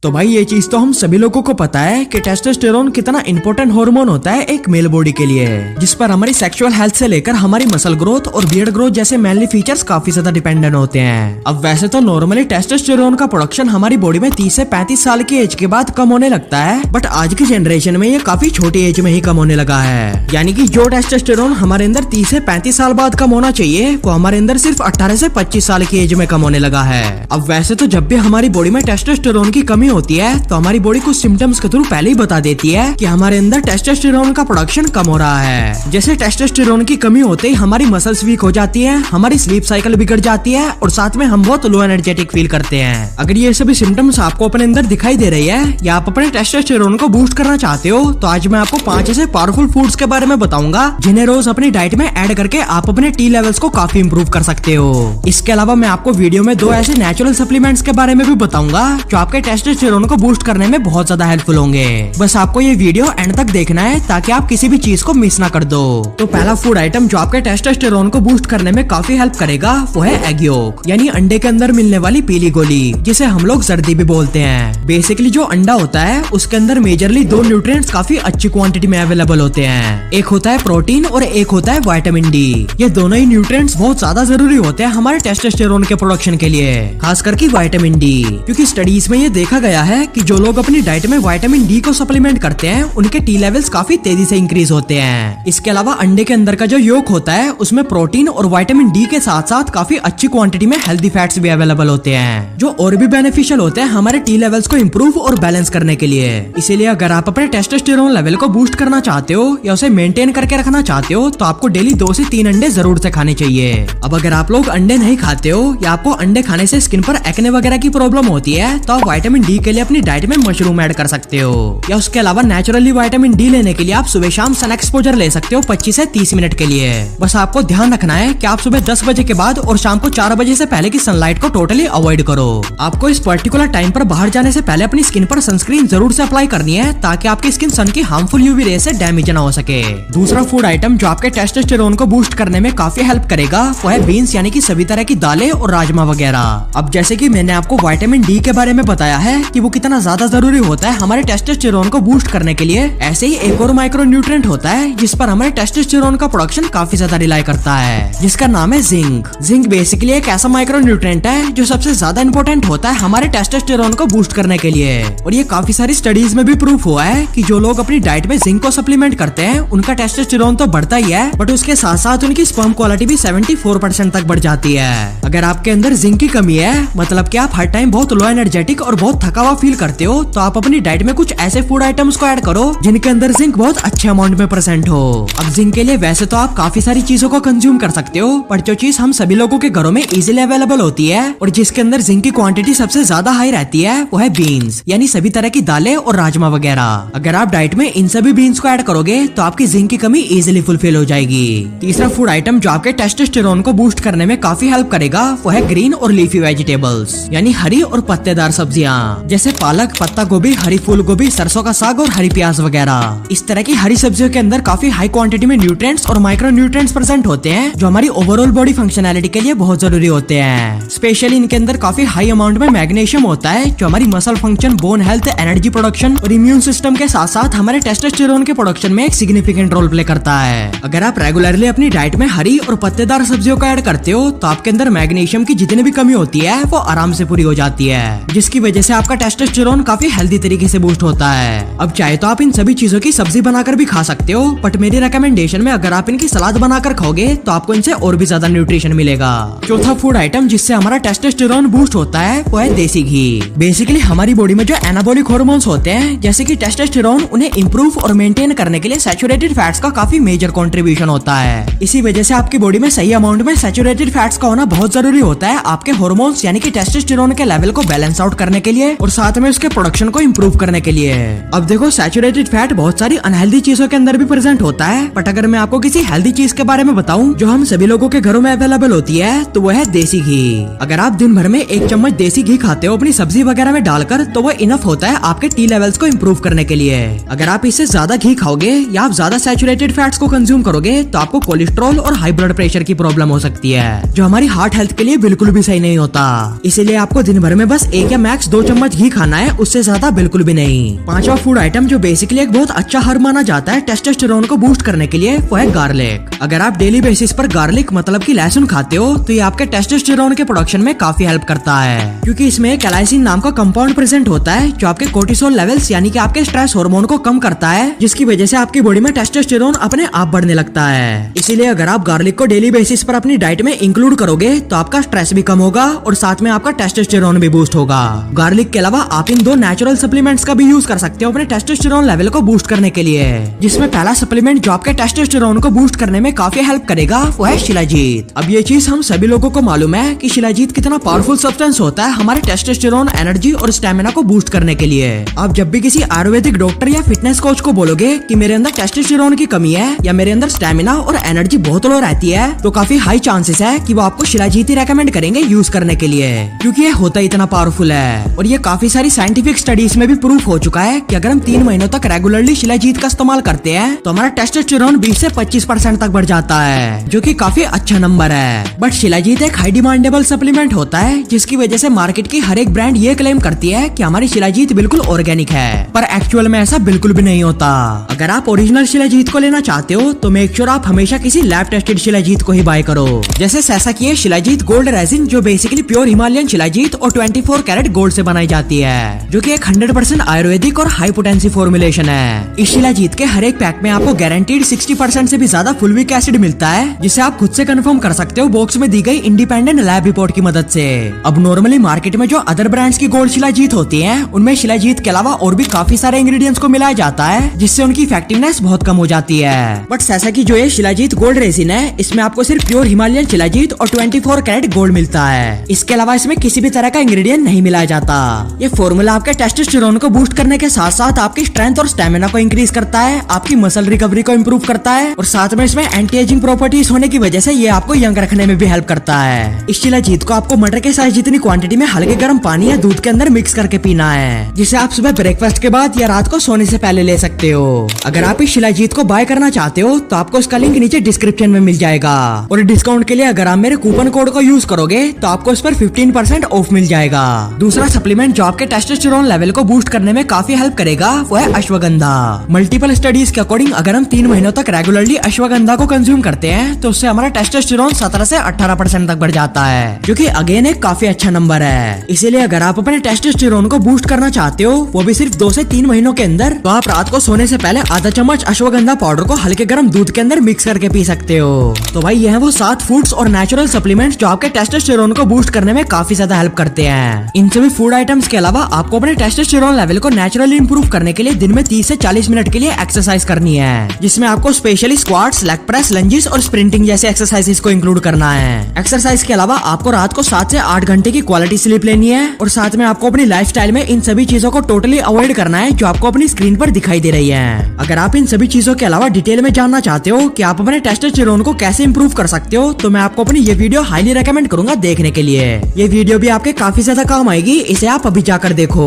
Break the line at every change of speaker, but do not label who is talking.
तो भाई ये चीज तो हम सभी लोगों को पता है कि टेस्टोस्टेरोन कितना इंपॉर्टेंट हार्मोन होता है एक मेल बॉडी के लिए, जिस पर हमारी सेक्सुअल हेल्थ से लेकर हमारी मसल ग्रोथ और बियर्ड ग्रोथ जैसे मेनली फीचर्स काफी ज्यादा डिपेंडेंट होते हैं। अब वैसे तो नॉर्मली टेस्टोस्टेरोन का प्रोडक्शन हमारी बॉडी में 30 से 35 साल की एज के बाद कम होने लगता है, बट आज की जनरेशन में ये काफी छोटी एज में ही कम होने लगा है। यानी कि जो टेस्टोस्टेरोन हमारे अंदर 30 से 35 साल बाद कम होना चाहिए वो हमारे अंदर सिर्फ 18 से 25 साल की एज में कम होने लगा है। अब वैसे तो जब भी हमारी बॉडी में टेस्टोस्टेरोन की कमी होती है तो हमारी बॉडी कुछ सिम्टम्स के थ्रू पहले ही बता देती है कि हमारे अंदर टेस्टोस्टेरोन का प्रोडक्शन कम हो रहा है। जैसे टेस्टोस्टेरोन की कमी होते ही हमारी मसल्स वीक हो जाती है, हमारी स्लीप साइकिल बिगड़ जाती है और साथ में हम बहुत लो एनर्जेटिक फील करते हैं। अगर ये सभी सिम्टम्स आपको अपने अंदर दिखाई दे रही है या आप अपने टेस्टोस्टेरोन को बूस्ट करना चाहते हो तो आज मैं आपको 5 ऐसे पावरफुल फूड्स के बारे में बताऊंगा जिन्हें रोज अपनी डाइट में ऐड करके आप अपने टी लेवल्स को काफी इंप्रूव कर सकते हो। इसके अलावा मैं आपको वीडियो में 2 ऐसे नेचुरल सप्लीमेंट्स के बारे में भी बताऊंगा जो आपके टेस्टोस्टेरोन को बूस्ट करने में बहुत ज्यादा हेल्पफुल होंगे। बस आपको ये वीडियो एंड तक देखना है ताकि आप किसी भी चीज को मिस ना कर दो। तो पहला फूड आइटम जो आपके टेस्टोस्टेरोन को बूस्ट करने में काफी हेल्प करेगा वो है एग योक, यानी अंडे के अंदर मिलने वाली पीली गोली जिसे हम लोग जर्दी भी बोलते हैं। बेसिकली जो अंडा होता है उसके अंदर मेजरली 2 न्यूट्रिएंट्स काफी अच्छी क्वांटिटी में अवेलेबल होते हैं। एक होता है प्रोटीन और एक होता है विटामिन डी। ये दोनों ही न्यूट्रिएंट्स बहुत ज्यादा जरूरी होते हैं हमारे टेस्टोस्टेरोन के प्रोडक्शन के लिए, खास करके विटामिन डी, क्योंकि स्टडीज में ये देखा गया है कि जो लोग अपनी डाइट में विटामिन डी को सप्लीमेंट करते हैं उनके टी लेवल्स काफी तेजी से इंक्रीज होते हैं। इसके अलावा अंडे के अंदर का जो योक होता है उसमें प्रोटीन और विटामिन डी के साथ साथ काफी अच्छी क्वांटिटी में हेल्दी फैट्स भी अवेलेबल होते हैं जो और भी बेनिफिशियल होते हैं हमारे टी लेवल्स को इम्प्रूव और बैलेंस करने के लिए। इसीलिए अगर आप अपने टेस्टोस्टेरोन लेवल को बूस्ट करना चाहते हो या उसे मेंटेन करके रखना चाहते हो तो आपको डेली 2 से 3 अंडे जरूर से खाने चाहिए। अब अगर आप लोग अंडे नहीं खाते हो या आपको अंडे खाने से स्किन पर एक्ने वगैरह की प्रॉब्लम होती है तो आप विटामिन डी के लिए अपनी डाइट में मशरूम ऐड कर सकते हो, या उसके अलावा नेचुरली विटामिन डी लेने के लिए आप सुबह शाम सन एक्सपोजर ले सकते हो 25 से 30 मिनट के लिए। बस आपको ध्यान रखना है कि आप सुबह 10 बजे के बाद और शाम को 4 बजे से पहले की सनलाइट को टोटली अवॉइड करो। आपको इस पर्टिकुलर टाइम पर बाहर जाने से पहले अपनी स्किन पर सनस्क्रीन जरूर से अप्लाई करनी है ताकि आपकी स्किन सन की हार्मफुल यूवी रे से डैमेज ना हो सके। दूसरा फूड आइटम जो आपके टेस्टोस्टेरोन को बूस्ट करने में काफी हेल्प करेगा वो है बीन्स, यानी कि सभी तरह की दालें और राजमा वगैरह। अब जैसे कि मैंने आपको विटामिन डी के बारे में बताया है कि वो कितना ज्यादा जरूरी होता है हमारे टेस्टोस्टेरोन को बूस्ट करने के लिए, ऐसे ही एक और माइक्रो न्यूट्रिएंट होता है जिस पर हमारे टेस्टोस्टेरोन का प्रोडक्शन काफी ज्यादा रिलाई करता है, जिसका नाम है जिंक। जिंक बेसिकली एक ऐसा माइक्रो न्यूट्रिएंट है जो सबसे ज्यादा इंपॉर्टेंट होता है हमारे टेस्टोस्टेरोन को बूस्ट करने के लिए, और ये काफी सारी स्टडीज में भी प्रूफ हुआ है कि जो लोग अपनी डाइट में जिंक को सप्लीमेंट करते हैं उनका टेस्टोस्टेरोन तो बढ़ता ही है बट उसके साथ साथ उनकी स्पर्म क्वालिटी भी 74% तक बढ़ जाती है। अगर आपके अंदर जिंक की कमी है, मतलब कि आप हर टाइम बहुत लो एनर्जेटिक और बहुत थका हुआ फील करते हो, तो आप अपनी डाइट में कुछ ऐसे फूड आइटम्स को ऐड करो जिनके अंदर जिंक बहुत अच्छे अमाउंट में प्रेजेंट हो। अब जिंक के लिए वैसे तो आप काफी सारी चीजों को कंज्यूम कर सकते हो, पर जो चीज हम सभी लोगों के घरों में इजीली अवेलेबल होती है और जिसके अंदर जिंक की क्वांटिटी सबसे ज्यादा हाई रहती है वो है बीन्स, यानी सभी तरह की दालें और राजमा वगैरह। अगर आप डाइट में इन सभी बीन्स को ऐड करोगे तो आपकी जिंक की कमी इजीली फुलफिल हो जाएगी। तीसरा फूड आइटम जो आपके टेस्टोस्टेरोन को बूस्ट करने में काफी हेल्प करेगा वो है ग्रीन और लीफी वेजिटेबल्स, यानी हरी और पत्तेदार सब्जियां जैसे पालक, पत्ता गोभी, हरी फूल गोभी, सरसों का साग और हरी प्याज वगैरह। इस तरह की हरी सब्जियों के अंदर काफी हाई क्वांटिटी में न्यूट्रिएंट्स और माइक्रो न्यूट्रिएंट्स प्रेजेंट होते हैं जो हमारी ओवरऑल बॉडी फंक्शनैलिटी के लिए बहुत जरूरी होते हैं। स्पेशली इनके अंदर काफी हाई अमाउंट में मैग्नीशियम होता है जो हमारी muscle function, bone health, energy production और इम्यून सिस्टम के साथ साथ हमारे टेस्टोस्टेरोन के प्रोडक्शन में एक सिग्निफिकेंट रोल प्ले करता है। अगर आप रेगुलरली अपनी डाइट में हरी और पत्तेदार सब्जियों को ऐड करते हो तो आपके अंदर मैग्नीशियम की जितनी भी कमी होती है वो आराम से पूरी हो जाती है, जिसकी वजह से आपका टेस्टोस्टेरोन काफी हेल्दी तरीके से बूस्ट होता है। अब चाहे तो आप इन सभी चीजों की सब्जी बनाकर भी खा सकते हो, बट मेरी रिकमेंडेशन में अगर आप इनकी सलाद बनाकर खाओगे तो आपको इनसे और भी ज्यादा न्यूट्रिशन मिलेगा। चौथा फूड आइटम जिससे हमारा टेस्टोस्टेरोन बूस्ट होता है वो है देसी घी। बेसिकली हमारी बॉडी में जो एनाबॉलिक हार्मोन्स होते हैं जैसे कि टेस्टोस्टेरोन, उन्हें इंप्रूव और मेंटेन करने के लिए सैचुरेटेड फैट्स का काफी मेजर कंट्रीब्यूशन होता है। इसी वजह से आपकी बॉडी में सही अमाउंट में सैचुरेटेड फैट्स का होना बहुत जरूरी होता है आपके हार्मोन्स यानी कि टेस्टोस्टेरोन के लेवल को बैलेंस आउट करने के लिए और साथ में उसके प्रोडक्शन को इम्प्रूव करने के लिए। अब देखो, सैचुरेटेड फैट बहुत सारी अनहेल्दी चीजों के अंदर भी प्रेजेंट होता है, बट अगर मैं आपको किसी हेल्दी चीज के बारे में बताऊं जो हम सभी लोगों के घरों में अवेलेबल होती है तो वो है देसी घी। अगर आप दिन भर में 1 चम्मच देसी घी खाते हो अपनी सब्जी वगैरह में डालकर तो वो इनफ होता है आपके टी लेवल्स को इम्प्रूव करने के लिए। अगर आप इससे ज्यादा घी खाओगे या आप ज्यादा सैचुरेटेड फैट्स को कंज्यूम करोगे तो आपको कोलेस्ट्रॉल और हाई ब्लड प्रेशर की प्रॉब्लम हो सकती है जो हमारी हार्ट हेल्थ के लिए बिल्कुल भी सही नहीं होता। इसीलिए आपको दिन भर में बस 1 या मैक्स 2 चम्मच घी खाना है, उससे ज्यादा बिल्कुल भी नहीं। पांचवा फूड आइटम जो बेसिकली एक बहुत अच्छा हर्ब माना जाता है टेस्टोस्टेरोन को बूस्ट करने के लिए, वो है गार्लिक। अगर आप डेली बेसिस पर गार्लिक मतलब कि लहसुन खाते हो तो ये आपके टेस्टोस्टेरोन के प्रोडक्शन में काफी हेल्प करता है, क्योंकि इसमें एक एलाइसिन नाम का कंपाउंड प्रेजेंट होता है जो आपके कोर्टिसोल लेवल्स यानी कि आपके स्ट्रेस हार्मोन को कम करता है, जिसकी वजह से आपकी बॉडी में टेस्टोस्टेरोन अपने आप बढ़ने लगता है। इसीलिए अगर आप गार्लिक को डेली बेसिस पर अपनी डाइट में इंक्लूड करोगे तो आपका स्ट्रेस भी कम होगा और साथ में आपका टेस्टोस्टेरोन भी बूस्ट होगा। गार्लिक के अलावा आप इन 2 नेचुरल सप्लीमेंट्स का भी यूज कर सकते हो अपने टेस्टोस्टेरोन लेवल को बूस्ट करने के लिए, जिसमें पहला सप्लीमेंट जो आपके टेस्टोस्टेरोन को बूस्ट करने में काफी हेल्प करेगा वो है शिलाजीत। अब ये चीज हम सभी लोगों को मालूम है कि शिलाजीत कितना पावरफुल सब्सटेंस होता है हमारे टेस्टोस्टेरोन, एनर्जी और स्टेमिना को बूस्ट करने के लिए। आप जब भी किसी आयुर्वेदिक डॉक्टर या फिटनेस कोच को बोलोगे कि मेरे अंदर टेस्टोस्टेरोन की कमी है या मेरे अंदर स्टेमिना और एनर्जी बहुत लो रहती है, तो काफी हाई चांसेस है कि वो आपको शिलाजीत ही रेकमेंड करेंगे यूज करने के लिए, क्योंकि ये होता इतना पावरफुल है। और ये काफी सारी साइंटिफिक स्टडीज में भी प्रूफ हो चुका है कि अगर हम 3 महीनों तक रेगुलरली शिलाजीत का इस्तेमाल करते हैं तो हमारा टेस्टोस्टेरोन 20 से 25% तक बढ़ जाता है, जो कि काफी अच्छा नंबर है। बट शिलाजीत एक हाई डिमांडेबल सप्लीमेंट होता है, जिसकी वजह से मार्केट की हर एक ब्रांड ये क्लेम करती है कि हमारी शिलाजीत बिल्कुल ऑर्गेनिक है, पर एक्चुअल में ऐसा बिल्कुल भी नहीं होता। अगर आप ओरिजिनल शिलाजीत को लेना चाहते हो तो मेक श्योर आप हमेशा किसी लैब टेस्टेड शिलाजीत को ही बाय करो, जैसे सैसाकी है शिलाजीत गोल्ड रेजिन जो बेसिकली प्योर हिमालयन शिलाजीत और 24 कैरेट गोल्ड से बनाई जाती है, जो कि एक 100% आयुर्वेदिक और हाई पोटेंसी फॉर्मुलेशन है। इस शिलाजीत के हर एक पैक में आपको गारंटीड 60% से भी ज्यादा फुलविक एसिड मिलता है, जिसे आप खुद से कंफर्म कर सकते हो बॉक्स में दी गई इंडिपेंडेंट लैब रिपोर्ट की मदद से। अब नॉर्मली मार्केट में जो अदर ब्रांड्स की गोल्ड शिलाजीत होती है उनमें शिलाजीत के अलावा और भी काफी सारे इंग्रेडिएंट्स को मिलाया जाता है, जिससे उनकी इफेक्टिवनेस बहुत कम हो जाती है। बट सैसाकी जो ये शिलाजीत गोल्ड रेजिन है, इसमें आपको सिर्फ प्योर हिमालयन शिलाजीत और 24 कैरेट गोल्ड मिलता है। इसके अलावा इसमें किसी भी तरह का इंग्रेडिएंट नहीं मिलाया जाता। ये फॉर्मूला आपके टेस्टोस्टेरोन को बूस्ट करने के साथ साथ आपकी स्ट्रेंथ और स्टेमिना को इंक्रीज करता है, आपकी मसल रिकवरी को इम्प्रूव करता है और साथ में इसमें एंटी एजिंग प्रॉपर्टीज होने की वजह से ये आपको यंग रखने में भी हेल्प करता है। इस शिलाजीत को आपको मटर के साइज जितनी क्वांटिटी में हल्के गर्म पानी या दूध के अंदर मिक्स करके पीना है, जिसे आप सुबह ब्रेकफास्ट के बाद या रात को सोने से पहले ले सकते हो। अगर आप इस शिलाजीत को बाय करना चाहते हो तो आपको इसका लिंक नीचे डिस्क्रिप्शन में मिल जाएगा, और डिस्काउंट के लिए अगर आप मेरे कूपन कोड को यूज करोगे तो आपको इस पर 15% ऑफ मिल जाएगा। दूसरा सप्लीमेंट जो आपके टेस्टोस्टेरोन लेवल को बूस्ट करने में काफी हेल्प करेगा वो है अश्वगंधा। मल्टीपल स्टडीज के अकॉर्डिंग अगर हम 3 महीनों तक रेगुलरली अश्वगंधा को कंज्यूम करते हैं तो उससे हमारा टेस्टोस्टेरोन 17 से 18% तक बढ़ जाता है, जो कि अगेन एक काफी अच्छा नंबर है। इसीलिए अगर आप अपने टेस्टोस्टेरोन को बूस्ट करना चाहते हो वो भी सिर्फ 2 से 3 महीनों के अंदर, तो आप रात को सोने से पहले आधा चम्मच अश्वगंधा पाउडर को हल्के गर्म दूध के अंदर मिक्स करके पी सकते हो। तो भाई ये है वो 7 फूड्स और नेचुरल सप्लीमेंट्स जो आपके टेस्टोस्टेरोन को बूस्ट करने में काफी ज्यादा हेल्प करते हैं। इन सभी फूड आइटम्स के अलावा आपको अपने टेस्टोस्टेरोन लेवल को नेचुरली इंप्रूव करने के लिए दिन में 30 से 40 मिनट के लिए एक्सरसाइज करनी है, जिसमें आपको specially squats, leg press, lunges और स्प्रिंटिंग जैसे एक्सरसाइजेस को इंक्लूड करना है। एक्सरसाइज के अलावा आपको रात को 7 से 8 घंटे की क्वालिटी स्लीप लेनी है, और साथ में आपको अपनी लाइफस्टाइल में इन सभी चीजों को टोटली अवॉइड करना है जो आपको अपनी स्क्रीन पर दिखाई दे रही है। अगर आप इन सभी चीजों के अलावा डिटेल में जानना चाहते हो कि आप अपने टेस्टोस्टेरोन को कैसे इंप्रूव कर सकते हो तो मैं आपको अपनी ये वीडियो हाईली रेकमेंड करूंगा देखने के लिए। ये वीडियो भी आपके काफी ज्यादा काम आएगी, इसे आप अभी जाकर देखो।